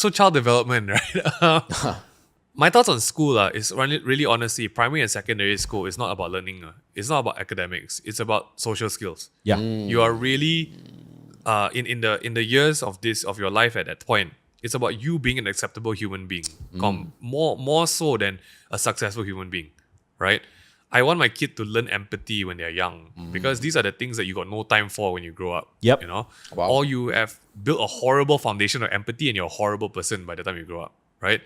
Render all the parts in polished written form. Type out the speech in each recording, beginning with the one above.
So child development, right? My thoughts on school is really honestly, primary and secondary school is not about learning. It's not about academics. It's about social skills. Yeah. You are really in the years of your life at that point. It's about you being an acceptable human being, more so than a successful human being, right? I want my kid to learn empathy when they're young because these are the things that you got no time for when you grow up. Yep. You know, Wow. or you have built a horrible foundation of empathy and you're a horrible person by the time you grow up, right?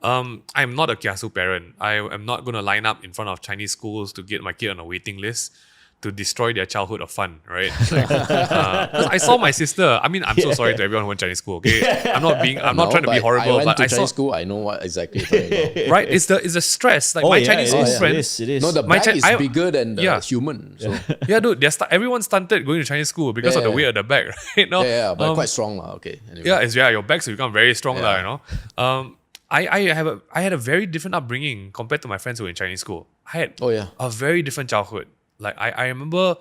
I'm not a kiasu parent. I am not going to line up in front of Chinese schools to get my kid on a waiting list to destroy their childhood of fun, right? Like, 'cause I saw my sister. I mean, I'm so sorry to everyone who went Chinese school. Okay, I'm not trying to be horrible, I went but to I Chinese saw school. I know what exactly you're talking about. right. It's the stress. Like my Chinese school friends. It is. No, the My bag is I- bigger than the Yeah. human. So. Yeah, dude. Everyone stunted going to Chinese school because of the Yeah. weight of the bag, right? No, Yeah, but quite strong. Okay. Anyway. your bags will become very strong, Yeah. you know. I had a very different upbringing compared to my friends who were in Chinese school. I had Oh, yeah. a very different childhood. Like I remember,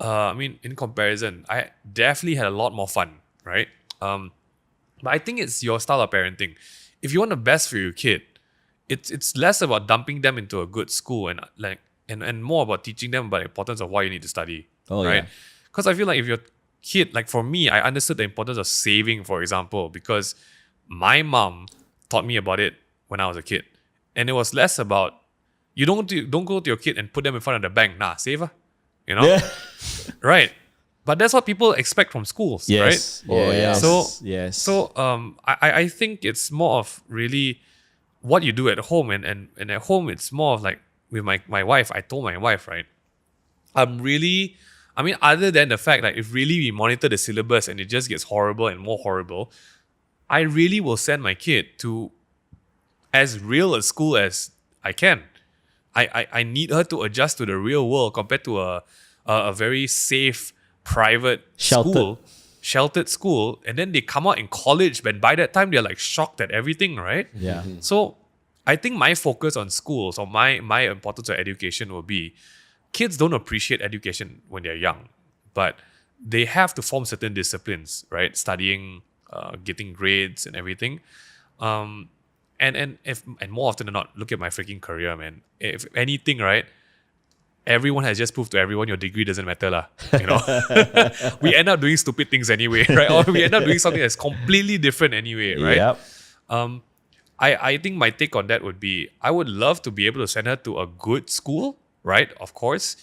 in comparison, I definitely had a lot more fun, right? But I think it's your style of parenting. If you want the best for your kid, it's less about dumping them into a good school and more about teaching them about the importance of why you need to study, right? Yeah. Because I feel like if your kid, like for me, I understood the importance of saving, for example, because my mom taught me about it when I was a kid, and it was less about you don't go to your kid and put them in front of the bank. Nah, save, you know, right? But that's what people expect from schools, Yes. right? Oh, yeah. So I think it's more of really what you do at home, and at home it's more of like with my wife. I told my wife, right, other than the fact that if really we monitor the syllabus and it just gets horrible and more horrible, I really will send my kid to as real a school as I can. I need her to adjust to the real world compared to a very safe private sheltered school, and then they come out in college, but by that time they're like shocked at everything, right? Yeah. So I think my focus on schools or my importance of education will be kids don't appreciate education when they're young, but they have to form certain disciplines, right? Studying, getting grades and everything. And more often than not, look at my freaking career, man. If anything, right, everyone has just proved to everyone your degree doesn't matter, lah. You know, we end up doing stupid things anyway, right? Or we end up doing something that's completely different anyway, right? Yep. I think my take on that would be I would love to be able to send her to a good school, right? Of course.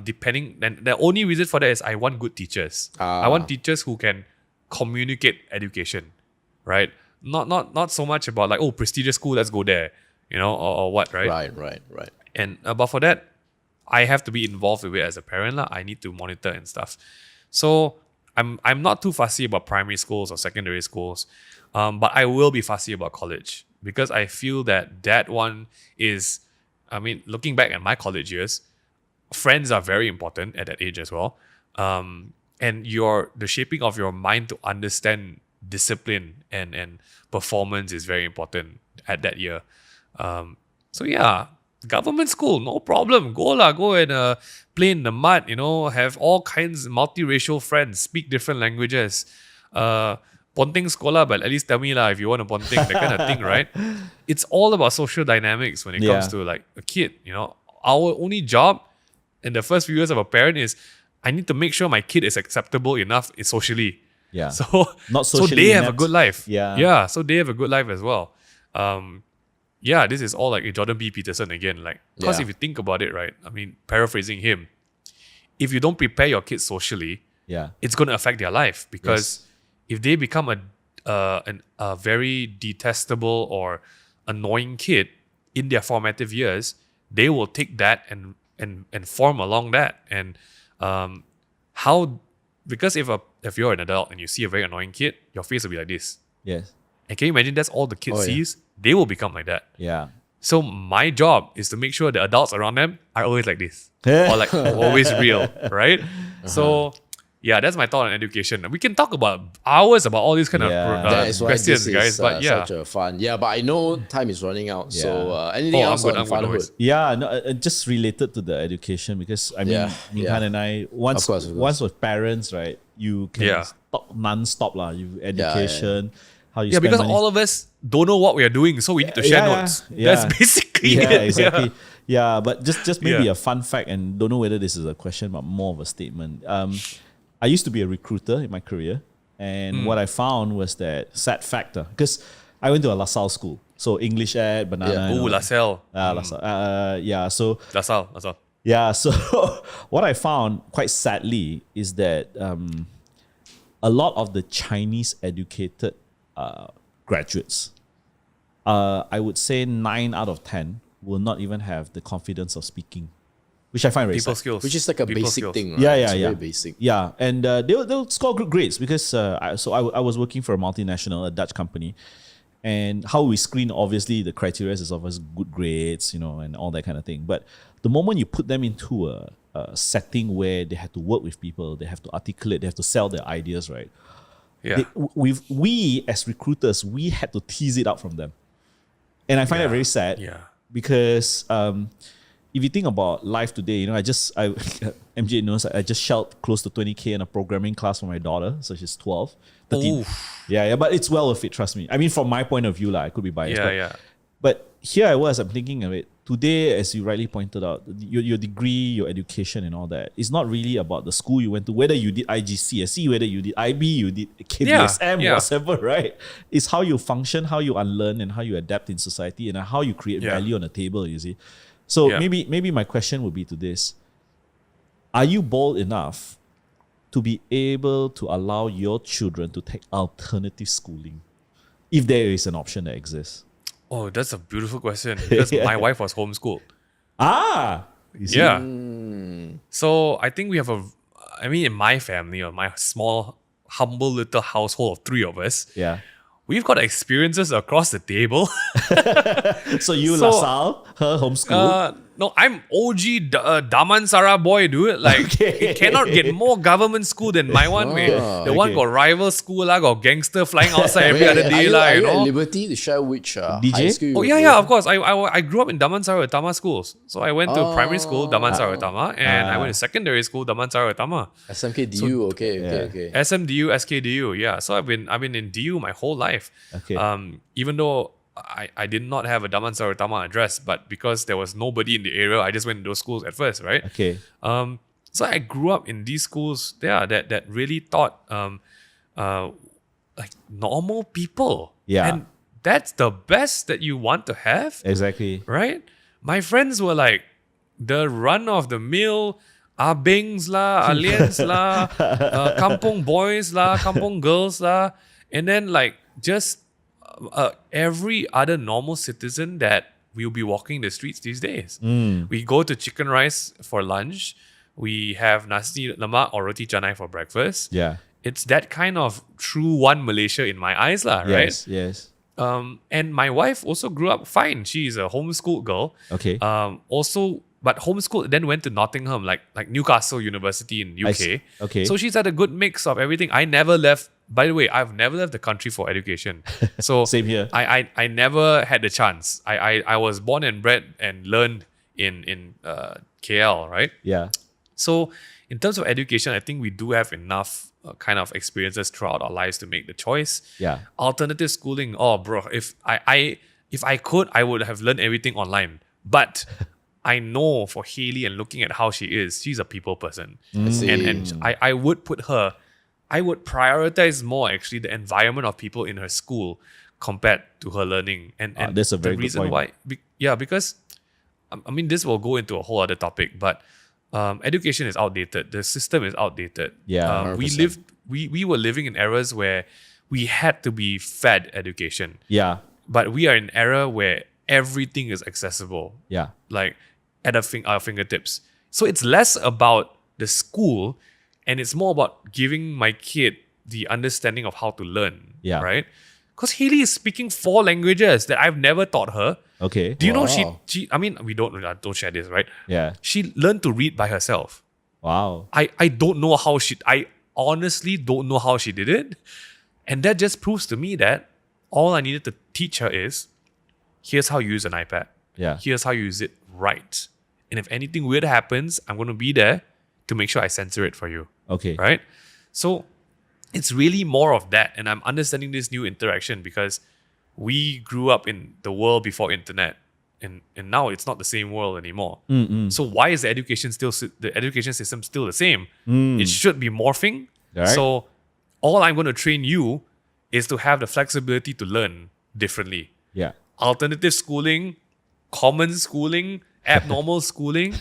Depending, and the only reason for that is I want good teachers. I want teachers who can communicate education, right? Not so much about like, oh, prestigious school, let's go there, you know, or what, right? Right. And but for that, I have to be involved with it as a parent, lah. I need to monitor and stuff. So I'm not too fussy about primary schools or secondary schools, but I will be fussy about college because I feel that one is, looking back at my college years, friends are very important at that age as well. And the shaping of your mind to understand discipline and performance is very important at that year. So yeah, government school, no problem. Go and play in the mud, you know, have all kinds of multiracial friends, speak different languages. Ponting sekolah, but at least tell me lah if you want to ponting, that kind of thing, right? It's all about social dynamics when it comes to like a kid, you know. Our only job in the first few years of a parent is I need to make sure my kid is acceptable enough socially. Yeah. So Not so socially they have a inept. good life. Yeah. Yeah. So they have a good life as well. This is all like Jordan B. Peterson again. Like, because if you think about it, right? Paraphrasing him, if you don't prepare your kids socially, it's going to affect their life because if they become a very detestable or annoying kid in their formative years, they will take that and form along that. And because if you're an adult and you see a very annoying kid, your face will be like this. Yes. And can you imagine that's all the kid sees? They will become like that. Yeah. So my job is to make sure the adults around them are always like this. Or like always real, right? So yeah, that's my thought on education. We can talk about hours about all these kind of That is why questions, this guys. is But yeah. such a fun. Yeah, but I know time is running out. Yeah. So anything else I'm on good, fatherhood? always. Yeah, no, just related to the education because Ming Han and I once Of course. with parents, right? You can talk non-stop lah. You education, how you Yeah, spend because money. all of us don't know what we are doing, so we need to share notes. That's basically yeah, it. exactly. Yeah, but just maybe Yeah. a fun fact, and don't know whether this is a question, but more of a statement. I used to be a recruiter in my career, and what I found was that sad factor, because I went to a LaSalle school, so English ed, banana. Yeah. and Oh, all that. LaSalle. LaSalle. Yeah, so LaSalle. yeah, so what I found quite sadly is that a lot of the Chinese educated graduates, I would say 9 out of 10 will not even have the confidence of speaking, which I find very People sad. skills. Which is like a People basic skills. thing, right? Yeah, It's yeah. very basic. Yeah, and they'll score good grades because I was working for a multinational, a Dutch company, and how we screen, obviously the criteria is of us good grades, and all that kind of thing. But the moment you put them into a setting where they have to work with people, they have to articulate, they have to sell their ideas, right? Yeah. We as recruiters, we had to tease it out from them, and I find that very sad. Yeah. Because if you think about life today, MJ knows I just shelled close to 20K in a programming class for my daughter, so she's 12. 13. Oof. Yeah, but it's well worth it, trust me. I mean, from my point of view, I could be biased. Yeah. But here I'm thinking of it. Today, as you rightly pointed out, your degree, your education and all that, it's not really about the school you went to, whether you did IGCSE, whether you did IB, you did KDSM, Yeah. whatever, right? It's how you function, how you unlearn, and how you adapt in society, and how you create Yeah. value on the table, you see. So Yeah. maybe my question would be to this. Are you bold enough to be able to allow your children to take alternative schooling, if there is an option that exists? Oh, that's a beautiful question because my wife was homeschooled. You see? Yeah. So I think we have in my family or my small, humble little household of 3 of us, Yeah. we've got experiences across the table. So you, So, LaSalle, her homeschool. No, I'm OG Damansara boy, dude. Like, Okay. it cannot get more government school than my one. The one okay. got rival school, got gangster flying outside every other day. Are you you at know? liberty to share which DJ? high school you Oh, were yeah, going? of course. I grew up in Damansara Utama schools. So I went to primary school, Damansara Utama, and I went to secondary school, Damansara Utama. SMK okay. SMDU, SKDU, yeah. So I've been in DU my whole life. Okay. Even though I did not have a Damansara Utama address, but because there was nobody in the area, I just went to those schools at first, right? Okay. So I grew up in these schools, that really taught like normal people. Yeah. And that's the best that you want to have, Exactly. right? My friends were like the run of the mill, Abings lah, Aliens lah, Kampong boys lah, Kampong girls lah, and then like just every other normal citizen that will be walking the streets these days. We go to chicken rice for lunch. We have nasi lemak or roti canai for breakfast. Yeah. It's that kind of true one Malaysia in my eyes lah, right? Yes. And my wife also grew up fine. She's a homeschooled girl. Okay. But homeschooled, then went to Nottingham, like Newcastle University in UK. Okay. So she's had a good mix of everything. I never left. By the way, I've never left the country for education. So Same here. I never had the chance. I was born and bred and learned in KL, right? Yeah. So in terms of education, I think we do have enough kind of experiences throughout our lives to make the choice. Yeah. Alternative schooling, oh bro, if I could, I would have learned everything online. But I know for Hayley and looking at how she is, she's a people person. And I would prioritize more actually the environment of people in her school compared to her learning. And that's a very the good reason point. why, because this will go into a whole other topic, but education is outdated. The system is outdated. Yeah, we were living in eras where we had to be fed education. Yeah. But we are in an era where everything is accessible, Yeah. like at our fingertips. So it's less about the school and it's more about giving my kid the understanding of how to learn. Yeah. Right? Because Hayley is speaking 4 languages that I've never taught her. Okay. Do you know Wow. she we don't share this, right? Yeah. She learned to read by herself. Wow. I don't know how I honestly don't know how she did it. And that just proves to me that all I needed to teach her is, here's how you use an iPad. Yeah. Here's how you use it right. And if anything weird happens, I'm going to be there to make sure I censor it for you. Okay. Right? So it's really more of that. And I'm understanding this new interaction because we grew up in the world before internet. And now it's not the same world anymore. So why is the education system still the same? It should be morphing. Right. So all I'm going to train you is to have the flexibility to learn differently. Yeah. Alternative schooling, common schooling, abnormal schooling.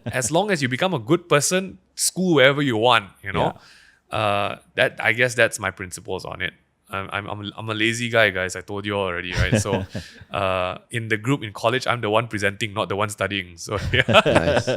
As long as you become a good person, school wherever you want, you know. That I guess that's my principles on it. I'm a lazy guy, guys. I told you all already, right? So in the group in college, I'm the one presenting, not the one studying. So yeah. Nice.